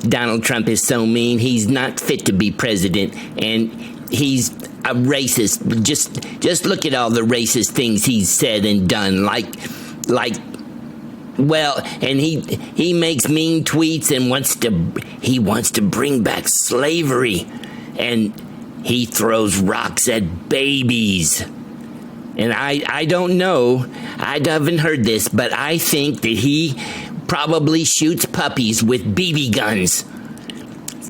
Donald Trump is so mean. He's not fit to be president, and he's a racist. Just look at all the racist things he's said and done, well, and he makes mean tweets and he wants to bring back slavery, and he throws rocks at babies. And I don't know, I haven't heard this, but I think that he probably shoots puppies with BB guns.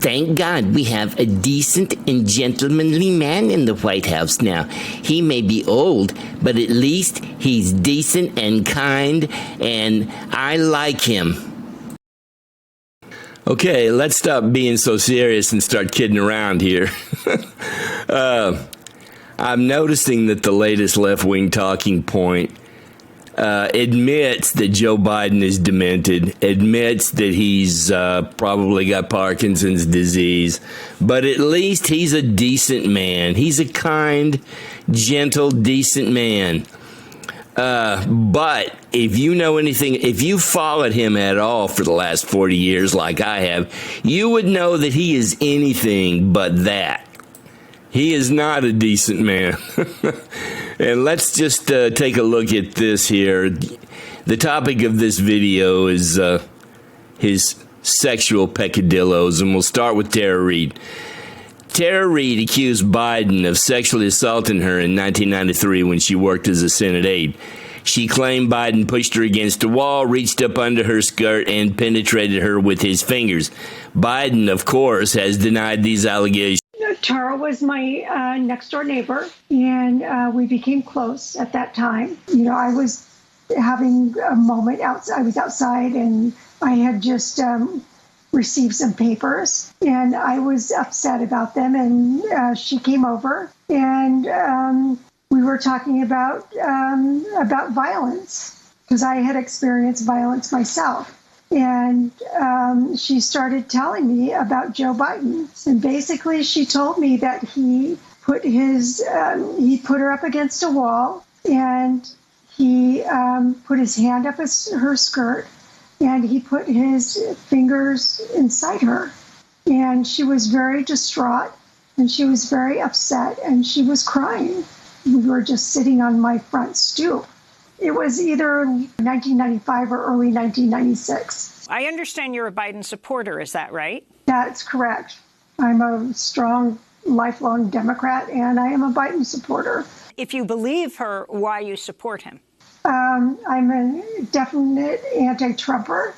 Thank God we have a decent and gentlemanly man in the White House now. He may be old, but at least he's decent and kind, and I like him. Okay, let's stop being so serious and start kidding around here. I'm noticing that the latest left-wing talking point admits that Joe Biden is demented, admits that he's probably got Parkinson's disease, but at least he's a decent man. He's a kind, gentle, decent man. But if you know anything, if you followed him at all for the last 40 years like I have, you would know that he is anything but that. He is not a decent man. And let's just take a look at this here. The topic of this video is his sexual peccadillos, and we'll start with Tara Reade. Tara Reade accused Biden of sexually assaulting her in 1993 when she worked as a Senate aide. She claimed Biden pushed her against a wall, reached up under her skirt, and penetrated her with his fingers. Biden, of course, has denied these allegations. Tara was my next door neighbor, and we became close at that time. You know, I was having a moment outside. I was outside, and I had just received some papers, and I was upset about them. And she came over, and we were talking about violence, because I had experienced violence myself. And she started telling me about Joe Biden. And basically she told me that he put her up against a wall, and he put his hand up her skirt, and he put his fingers inside her. And she was very distraught, and she was very upset, and she was crying. We were just sitting on my front stoop. It was either 1995 or early 1996. I understand you're a Biden supporter. Is that right? That's correct. I'm a strong, lifelong Democrat, and I am a Biden supporter. If you believe her, why you support him? I'm a definite anti-Trumper.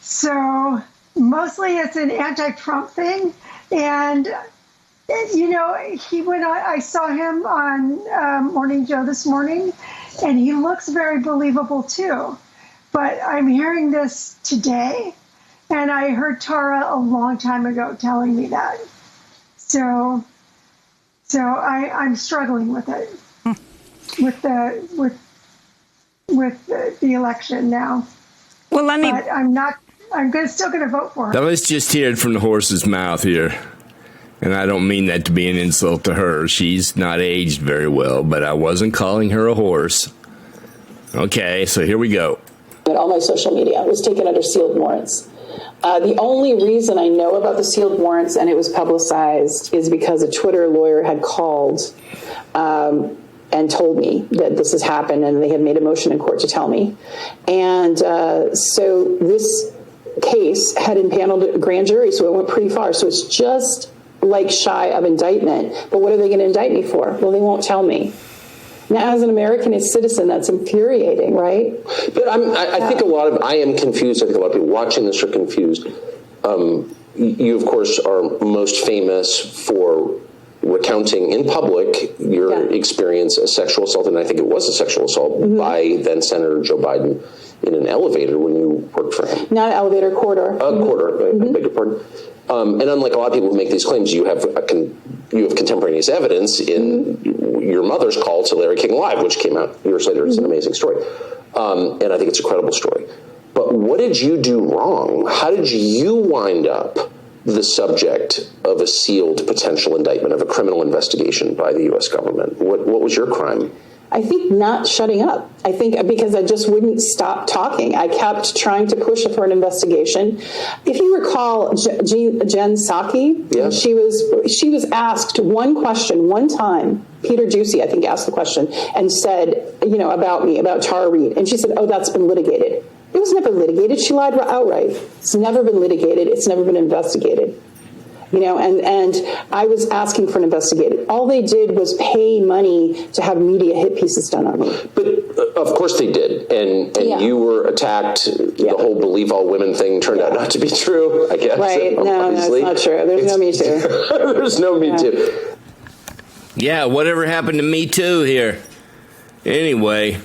So mostly it's an anti-Trump thing. And you know, I saw him on Morning Joe this morning, and he looks very believable too. But I'm hearing this today, and I heard Tara a long time ago telling me that. So I'm struggling with it, with the election now. Well, let me. But I'm still going to vote for her. Now let's just hear it from the horse's mouth here. And I don't mean that to be an insult to her. She's not aged very well, but I wasn't calling her a horse. Okay, so here we go. All my social media was taken under sealed warrants. The only reason I know about the sealed warrants and it was publicized is because a Twitter lawyer had called and told me that this has happened, and they had made a motion in court to tell me. And so this case had impaneled a grand jury, so it went pretty far. So it's just like shy of indictment. But what are they going to indict me for? Well, they won't tell me. Now, as an American citizen, that's infuriating, right? But I think I am confused. I think a lot of people watching this are confused. You, of course, are most famous for recounting in public your experience as sexual assault, and I think it was a sexual assault by then Senator Joe Biden in an elevator when you worked for him. Not an elevator, corridor. Corridor, I beg your pardon. And unlike a lot of people who make these claims, you have contemporaneous evidence in your mother's call to Larry King Live, which came out years later. It's an amazing story. And I think it's a credible story. But what did you do wrong? How did you wind up the subject of a sealed potential indictment of a criminal investigation by the U.S. government? What was your crime? I think not shutting up. I think because I just wouldn't stop talking. I kept trying to push for an investigation. If you recall, Jen Psaki, she was asked one question one time. Peter Juicy, I think, asked the question and said, about me, about Tara Reid. And she said, oh, that's been litigated. It was never litigated. She lied outright. It's never been litigated. It's never been investigated. And I was asking for an investigation. All they did was pay money to have media hit pieces done on me. But of course they did. And you were attacked. The whole believe all women thing turned out not to be true, I guess. Right. No, it's not true. There's no Me Too. There's no Me Too. Yeah, whatever happened to Me Too here? Anyway,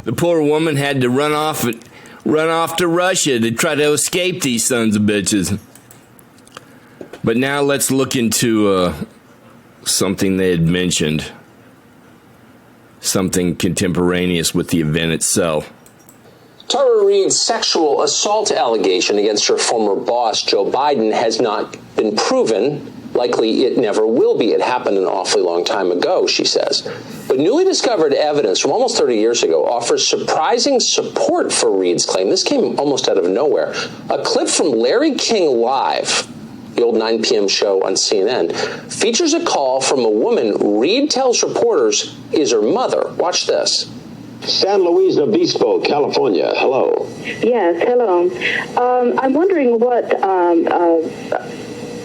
the poor woman had to run off to Russia to try to escape these sons of bitches. But now let's look into something they had mentioned, something contemporaneous with the event itself. Tara Reid's sexual assault allegation against her former boss, Joe Biden, has not been proven. Likely it never will be. It happened an awfully long time ago, she says. But newly discovered evidence from almost 30 years ago offers surprising support for Reid's claim. This came almost out of nowhere. A clip from Larry King Live, the old 9 p.m. show on CNN, features a call from a woman Reid tells reporters is her mother. Watch this. San Luis Obispo, California. Hello. Yes, hello. I'm wondering what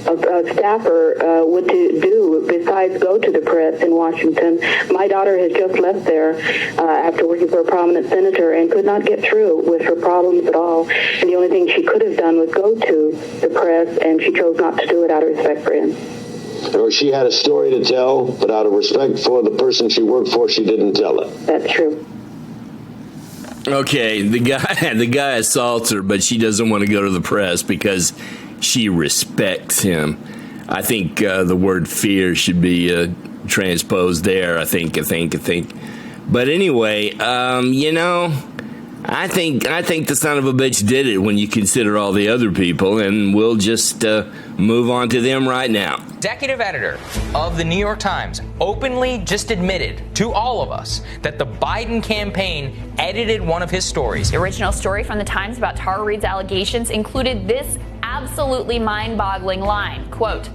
a staffer would do besides go to the press in Washington. My daughter has just left there after working for a prominent senator and could not get through with her problems at all. And the only thing she could have done was go to the press, and she chose not to do it out of respect for him. Or she had a story to tell, but out of respect for the person she worked for, she didn't tell it. That's true. Okay, the guy assaults her, but she doesn't want to go to the press because she respects him. I think the word fear should be transposed there. I think. But anyway, I think the son of a bitch did it when you consider all the other people, and we'll just move on to them right now. Executive editor of the New York Times openly just admitted to all of us that the Biden campaign edited one of his stories. The original story from the Times about Tara Reid's allegations included this absolutely mind-boggling line, quote,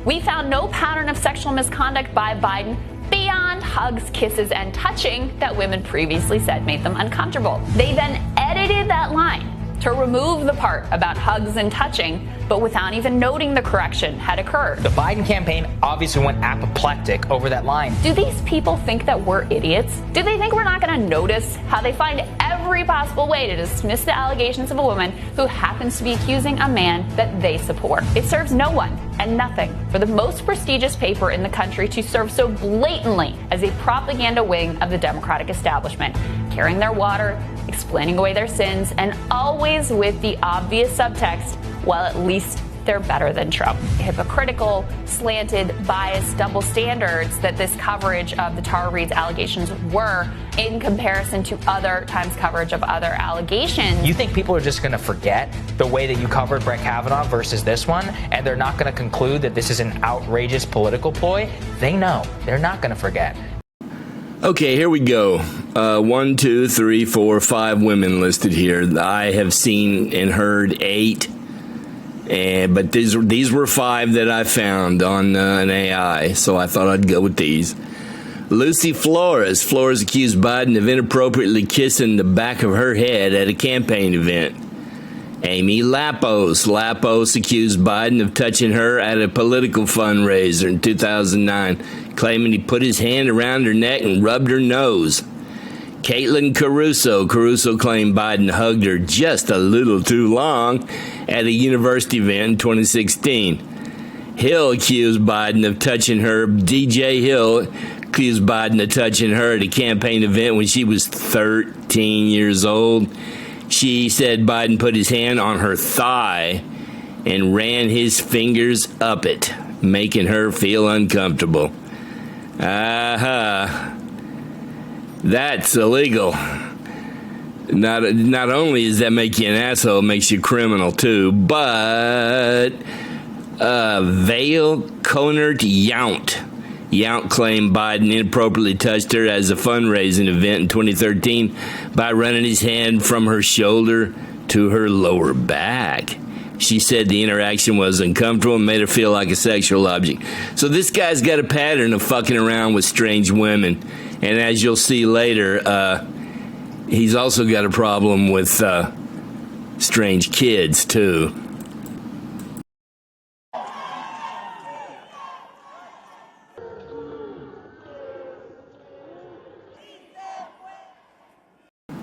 "We found no pattern of sexual misconduct by Biden beyond hugs, kisses, and touching that women previously said made them uncomfortable." They then edited that line to remove the part about hugs and touching, but without even noting the correction had occurred. The Biden campaign obviously went apoplectic over that line. Do these people think that we're idiots? Do they think we're not going to notice how they find every possible way to dismiss the allegations of a woman who happens to be accusing a man that they support? It serves no one and nothing for the most prestigious paper in the country to serve so blatantly as a propaganda wing of the Democratic establishment, carrying their water, explaining away their sins, and always with the obvious subtext, well, at least they're better than Trump. Hypocritical, slanted, biased, double standards that this coverage of the Tara Reid's allegations were in comparison to other Times coverage of other allegations. You think people are just going to forget the way that you covered Brett Kavanaugh versus this one, and they're not going to conclude that this is an outrageous political ploy? They know. They're not going to forget. Okay, here we go. 1, 2, 3, 4, 5 women listed here. I have seen and heard 8. But these were 5 that I found on an AI, so I thought I'd go with these. Lucy Flores. Flores accused Biden of inappropriately kissing the back of her head at a campaign event. Amy Lapos. Lapos accused Biden of touching her at a political fundraiser in 2009, claiming he put his hand around her neck and rubbed her nose. Caitlin Caruso. Caruso claimed Biden hugged her just a little too long at a university event in 2016. Hill accused Biden of touching her. DJ Hill accused Biden of touching her at a campaign event when she was 13 years old. She said Biden put his hand on her thigh and ran his fingers up it, making her feel uncomfortable. That's illegal. Not only does that make you an asshole, it makes you a criminal too, but Vale Conert Yount Yount claimed Biden inappropriately touched her as a fundraising event in 2013 by running his hand from her shoulder to her lower back. She said the interaction was uncomfortable and made her feel like a sexual object. So this guy's got a pattern of fucking around with strange women. And as you'll see later, he's also got a problem with strange kids, too.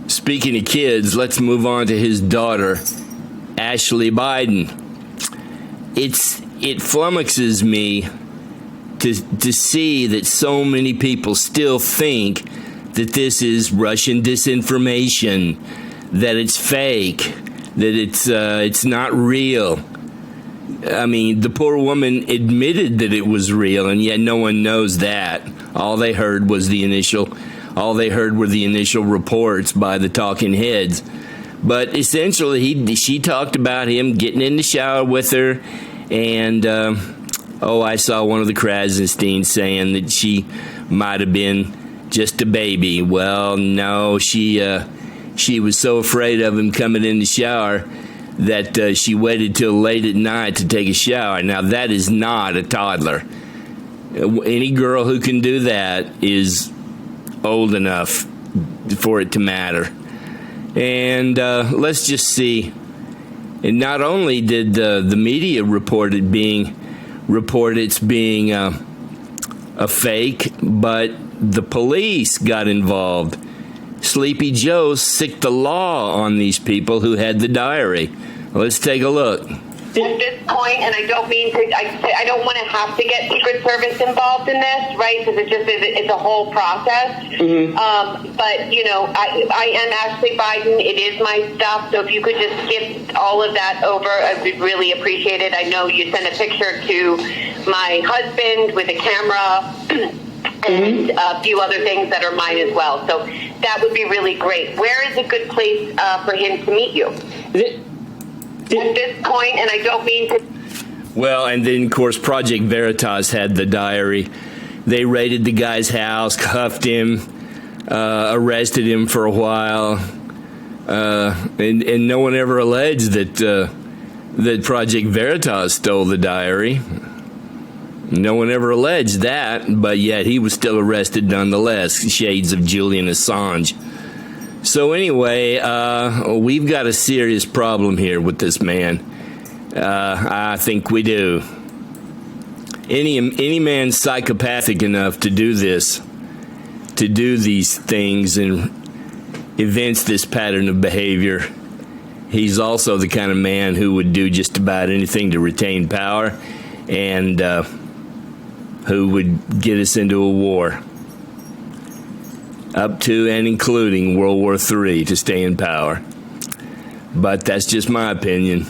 Speaking of kids, let's move on to his daughter, Ashley Biden. It flummoxes me to see that so many people still think that this is Russian disinformation, that it's fake, that it's not real. I mean, the poor woman admitted that it was real, and yet no one knows that. All they heard were the initial reports by the talking heads. But essentially, she talked about him getting in the shower with her, and I saw one of the Krasensteins saying that she might have been just a baby. Well, no, she was so afraid of him coming in the shower that she waited till late at night to take a shower. Now, that is not a toddler. Any girl who can do that is old enough for it to matter. And let's just see. And not only did the media report it's being a fake, but the police got involved. Sleepy Joe sicked the law on these people who had the diary. Let's take a look. At this point, and I don't mean to, I don't want to have to get Secret Service involved in this, right? Because it's a whole process. Mm-hmm. But, you know, I am Ashley Biden. It is my stuff. So if you could just skip all of that over, I would really appreciate it. I know you sent a picture to my husband with a camera and a few other things that are mine as well. So that would be really great. Where is a good place for him to meet you? At this point, and I don't mean to... Well, and then, of course, Project Veritas had the diary. They raided the guy's house, cuffed him, arrested him for a while, and no one ever alleged that Project Veritas stole the diary. No one ever alleged that, but yet he was still arrested nonetheless. Shades of Julian Assange. So anyway, we've got a serious problem here with this man. I think we do. Any man psychopathic enough to do this, to do these things and evince this pattern of behavior, he's also the kind of man who would do just about anything to retain power and who would get us into a war. Up to and including World War III to stay in power. But that's just my opinion.